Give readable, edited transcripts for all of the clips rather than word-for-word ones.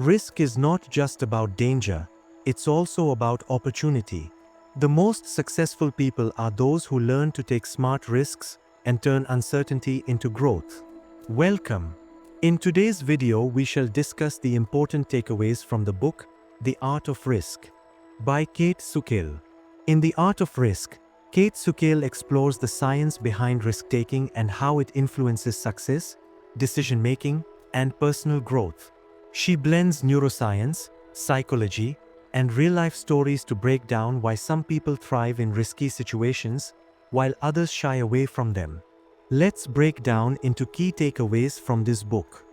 Risk is not just about danger, it's also about opportunity. The most successful people are those who learn to take smart risks and turn uncertainty into growth. Welcome! In today's video, we shall discuss the important takeaways from the book, The Art of Risk, by Kayt Sukel. In The Art of Risk, Kayt Sukel explores the science behind risk-taking and how it influences success, decision-making, and personal growth. She blends neuroscience, psychology, and real-life stories to break down why some people thrive in risky situations while others shy away from them. Let's break down into key takeaways from this book.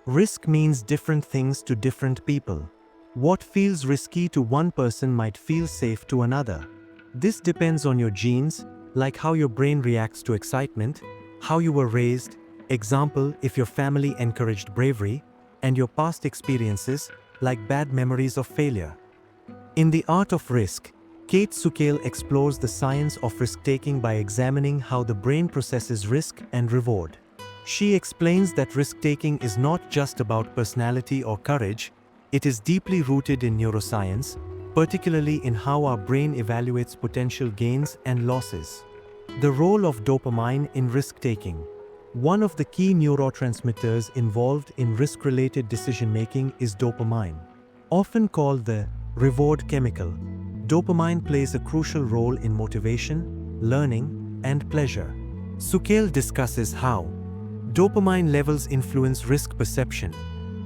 Risk means different things to different people. What feels risky to one person might feel safe to another. This depends on your genes, like how your brain reacts to excitement, how you were raised, example, if your family encouraged bravery, and your past experiences, like bad memories of failure. In The Art of Risk, Kayt Sukel explores the science of risk-taking by examining how the brain processes risk and reward. She explains that risk-taking is not just about personality or courage, it is deeply rooted in neuroscience, particularly in how our brain evaluates potential gains and losses. The role of dopamine in risk-taking. One of the key neurotransmitters involved in risk-related decision-making is dopamine. Often called the reward chemical, dopamine plays a crucial role in motivation, learning, and pleasure. Sukel discusses how dopamine levels influence risk perception.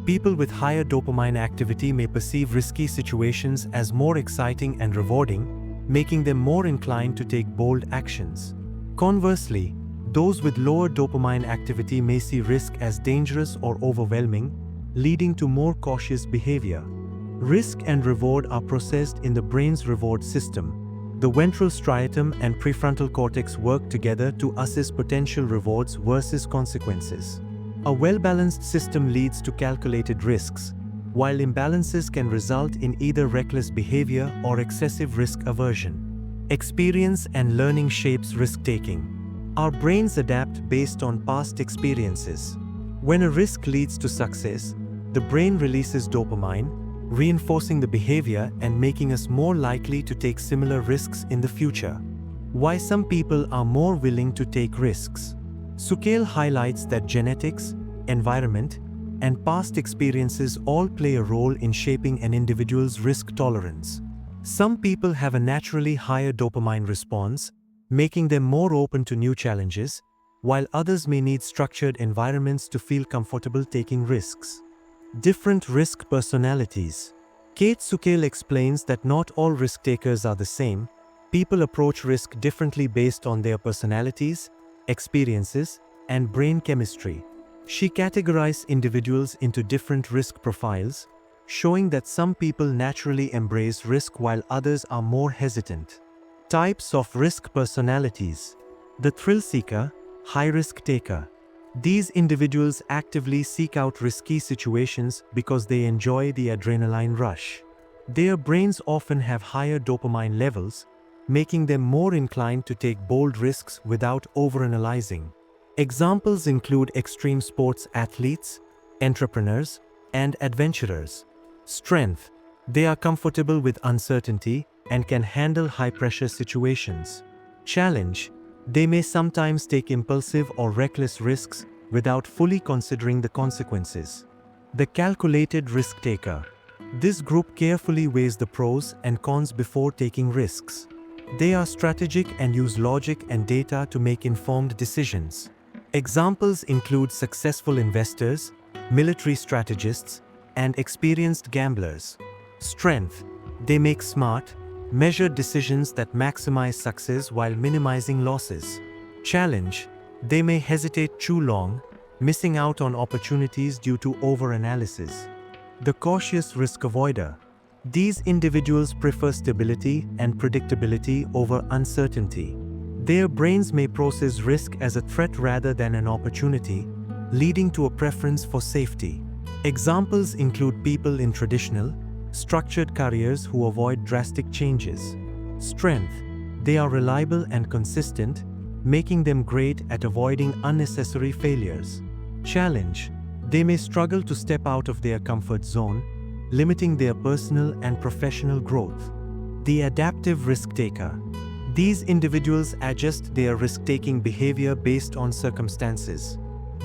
People with higher dopamine activity may perceive risky situations as more exciting and rewarding, making them more inclined to take bold actions. Conversely, those with lower dopamine activity may see risk as dangerous or overwhelming, leading to more cautious behavior. Risk and reward are processed in the brain's reward system. The ventral striatum and prefrontal cortex work together to assess potential rewards versus consequences. A well-balanced system leads to calculated risks, while imbalances can result in either reckless behavior or excessive risk aversion. Experience and learning shapes risk-taking. Our brains adapt based on past experiences. When a risk leads to success, the brain releases dopamine, reinforcing the behavior and making us more likely to take similar risks in the future. Why some people are more willing to take risks. Sukel highlights that genetics, environment, and past experiences all play a role in shaping an individual's risk tolerance. Some people have a naturally higher dopamine response, making them more open to new challenges, while others may need structured environments to feel comfortable taking risks. Different risk personalities. Kayt Sukel explains that not all risk-takers are the same. People approach risk differently based on their personalities, experiences, and brain chemistry. She categorizes individuals into different risk profiles, showing that some people naturally embrace risk while others are more hesitant. Types of risk personalities. The thrill seeker, high-risk taker. These individuals actively seek out risky situations because they enjoy the adrenaline rush. Their brains often have higher dopamine levels, making them more inclined to take bold risks without overanalyzing. Examples include extreme sports athletes, entrepreneurs, and adventurers. Strength. They are comfortable with uncertainty and can handle high-pressure situations. Challenge. They may sometimes take impulsive or reckless risks without fully considering the consequences. The calculated risk-taker. This group carefully weighs the pros and cons before taking risks. They are strategic and use logic and data to make informed decisions. Examples include successful investors, military strategists, and experienced gamblers. Strength. They make smart, measured decisions that maximize success while minimizing losses. Challenge. They may hesitate too long, missing out on opportunities due to overanalysis. The cautious risk avoider. These individuals prefer stability and predictability over uncertainty. Their brains may process risk as a threat rather than an opportunity, leading to a preference for safety. Examples include people in traditional, structured careers who avoid drastic changes. Strength. They are reliable and consistent, making them great at avoiding unnecessary failures. Challenge. They may struggle to step out of their comfort zone, limiting their personal and professional growth. The adaptive risk taker. These individuals adjust their risk-taking behavior based on circumstances.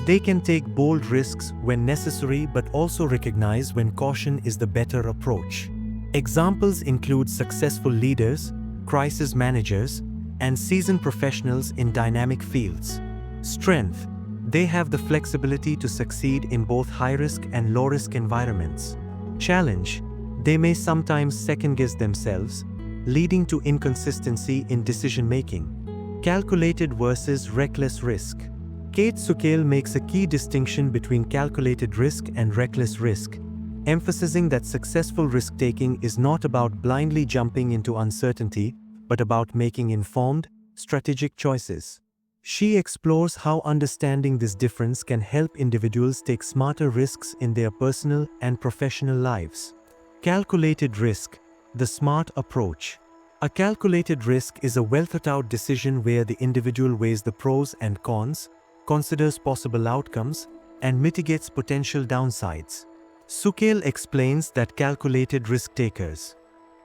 They can take bold risks when necessary but also recognize when caution is the better approach. Examples include successful leaders, crisis managers, and seasoned professionals in dynamic fields. Strength. They have the flexibility to succeed in both high-risk and low-risk environments. Challenge. They may sometimes second-guess themselves, leading to inconsistency in decision-making. Calculated versus reckless risk. Kayt Sukel makes a key distinction between calculated risk and reckless risk, emphasizing that successful risk-taking is not about blindly jumping into uncertainty, but about making informed, strategic choices. She explores how understanding this difference can help individuals take smarter risks in their personal and professional lives. Calculated risk, the smart approach. A calculated risk is a well-thought-out decision where the individual weighs the pros and cons, considers possible outcomes, and mitigates potential downsides. Sukel explains that calculated risk-takers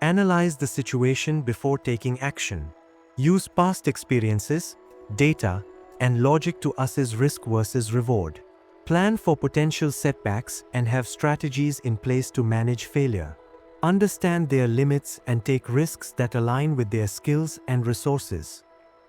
analyze the situation before taking action, use past experiences, data, and logic to assess risk versus reward, plan for potential setbacks, and have strategies in place to manage failure, understand their limits, and take risks that align with their skills and resources.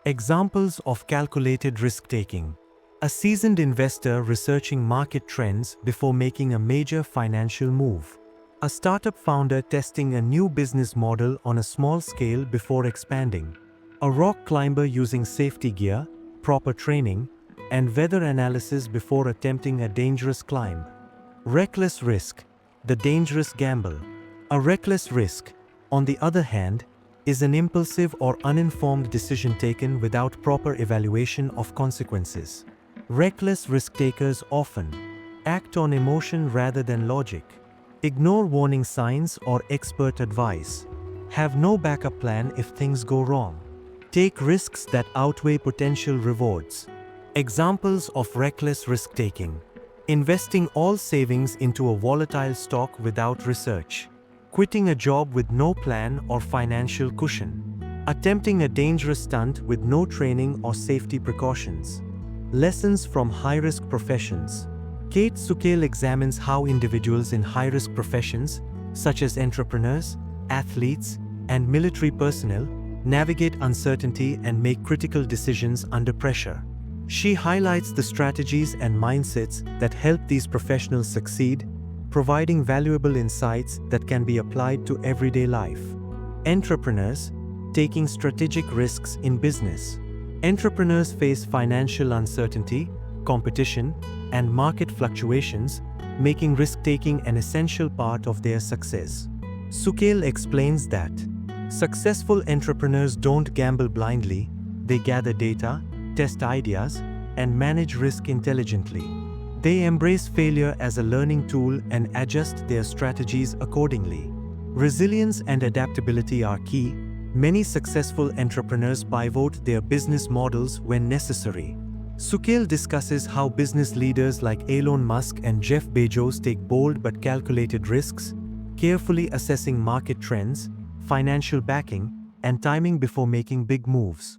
Examples of calculated risk-taking. A seasoned investor researching market trends before making a major financial move. A startup founder testing a new business model on a small scale before expanding. A rock climber using safety gear, proper training, and weather analysis before attempting a dangerous climb. Reckless risk, the dangerous gamble. A reckless risk, on the other hand, is an impulsive or uninformed decision taken without proper evaluation of consequences. Reckless risk-takers often act on emotion rather than logic, ignore warning signs or expert advice, have no backup plan if things go wrong, take risks that outweigh potential rewards. Examples of reckless risk-taking: investing all savings into a volatile stock without research, quitting a job with no plan or financial cushion, attempting a dangerous stunt with no training or safety precautions. Lessons from high-risk professions. Kayt Sukel examines how individuals in high-risk professions, such as entrepreneurs, athletes, and military personnel, navigate uncertainty and make critical decisions under pressure. She highlights the strategies and mindsets that help these professionals succeed, providing valuable insights that can be applied to everyday life. Entrepreneurs, taking strategic risks in business. Entrepreneurs face financial uncertainty, competition, and market fluctuations, making risk-taking an essential part of their success. Sukel explains that successful entrepreneurs don't gamble blindly, they gather data, test ideas, and manage risk intelligently. They embrace failure as a learning tool and adjust their strategies accordingly. Resilience and adaptability are key. Many successful entrepreneurs pivot their business models when necessary. Sukel discusses how business leaders like Elon Musk and Jeff Bezos take bold but calculated risks, carefully assessing market trends, financial backing, and timing before making big moves.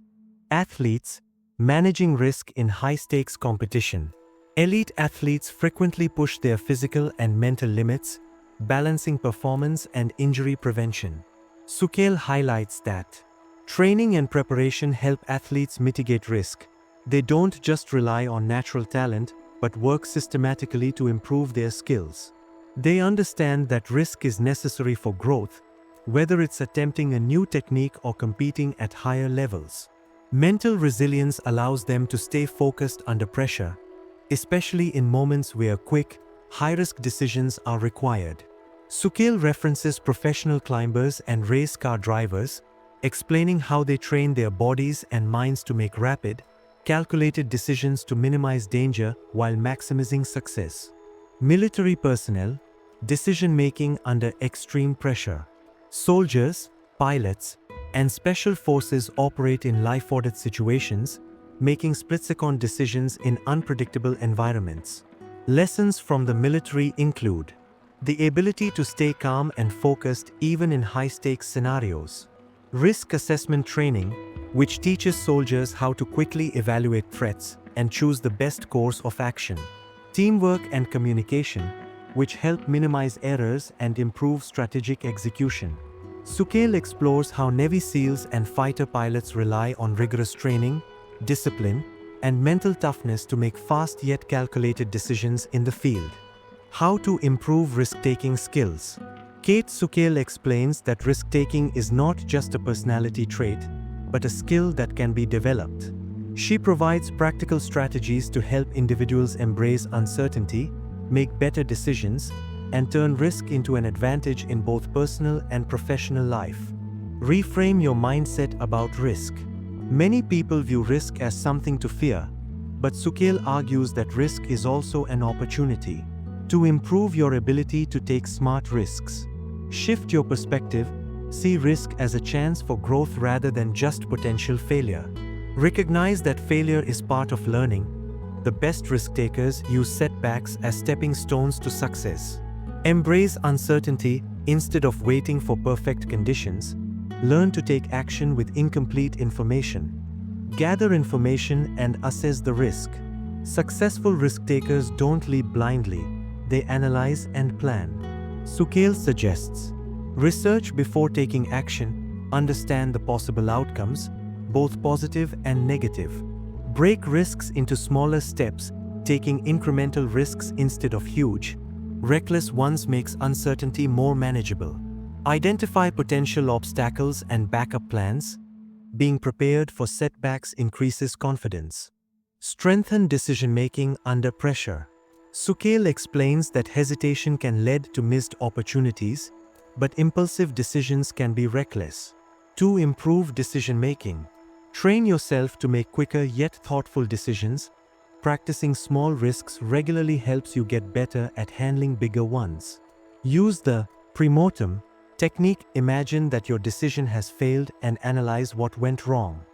Athletes, managing risk in high-stakes competition. Elite athletes frequently push their physical and mental limits, balancing performance and injury prevention. Sukel highlights that training and preparation help athletes mitigate risk. They don't just rely on natural talent, but work systematically to improve their skills. They understand that risk is necessary for growth, whether it's attempting a new technique or competing at higher levels. Mental resilience allows them to stay focused under pressure, especially in moments where quick, high-risk decisions are required. Sukel references professional climbers and race car drivers, explaining how they train their bodies and minds to make rapid, calculated decisions to minimize danger while maximizing success. Military personnel, decision-making under extreme pressure. Soldiers, pilots, and special forces operate in life-or-death situations, making split-second decisions in unpredictable environments. Lessons from the military include The ability to stay calm and focused even in high-stakes scenarios. Risk assessment training, which teaches soldiers how to quickly evaluate threats and choose the best course of action. Teamwork and communication, which help minimize errors and improve strategic execution. Sukel explores how Navy SEALs and fighter pilots rely on rigorous training, discipline, and mental toughness to make fast yet calculated decisions in the field. How to improve risk-taking skills. Kayt Sukel explains that risk-taking is not just a personality trait, but a skill that can be developed. She provides practical strategies to help individuals embrace uncertainty, make better decisions, and turn risk into an advantage in both personal and professional life. Reframe your mindset about risk. Many people view risk as something to fear, but Sukel argues that risk is also an opportunity to improve your ability to take smart risks. Shift your perspective, see risk as a chance for growth rather than just potential failure. Recognize that failure is part of learning. The best risk-takers use setbacks as stepping stones to success. Embrace uncertainty instead of waiting for perfect conditions. Learn to take action with incomplete information. Gather information and assess the risk. Successful risk-takers don't leap blindly, they analyze and plan. Sukel suggests, research before taking action, understand the possible outcomes, both positive and negative. Break risks into smaller steps, taking incremental risks instead of huge, reckless ones makes uncertainty more manageable. Identify potential obstacles and backup plans. Being prepared for setbacks increases confidence. Strengthen decision-making under pressure. Sukel explains that hesitation can lead to missed opportunities, but impulsive decisions can be reckless. To improve decision-making, train yourself to make quicker yet thoughtful decisions. Practicing small risks regularly helps you get better at handling bigger ones. Use the pre-mortem technique. Imagine that your decision has failed and analyze what went wrong.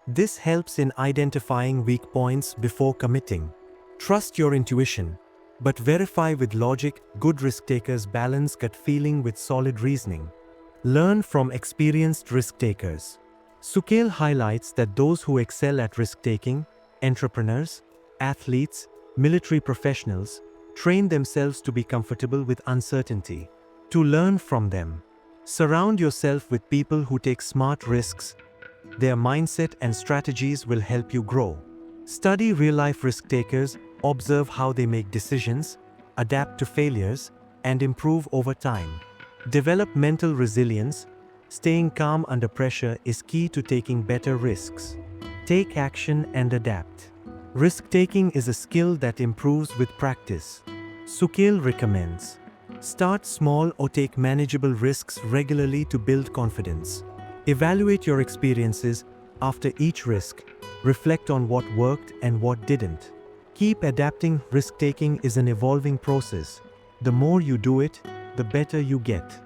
This helps in identifying weak points before committing. Trust your intuition, but verify with logic. Good risk-takers balance gut feeling with solid reasoning. Learn from experienced risk-takers. Sukel highlights that those who excel at risk-taking, entrepreneurs, athletes, military professionals, train themselves to be comfortable with uncertainty. To learn from them, surround yourself with people who take smart risks. Their mindset and strategies will help you grow. Study real-life risk-takers, observe how they make decisions, adapt to failures, and improve over time. Develop mental resilience. Staying calm under pressure is key to taking better risks. Take action and adapt. Risk-taking is a skill that improves with practice. Sukel recommends, start small or take manageable risks regularly to build confidence. Evaluate your experiences after each risk. Reflect on what worked and what didn't. Keep adapting. Risk-taking is an evolving process. The more you do it, the better you get.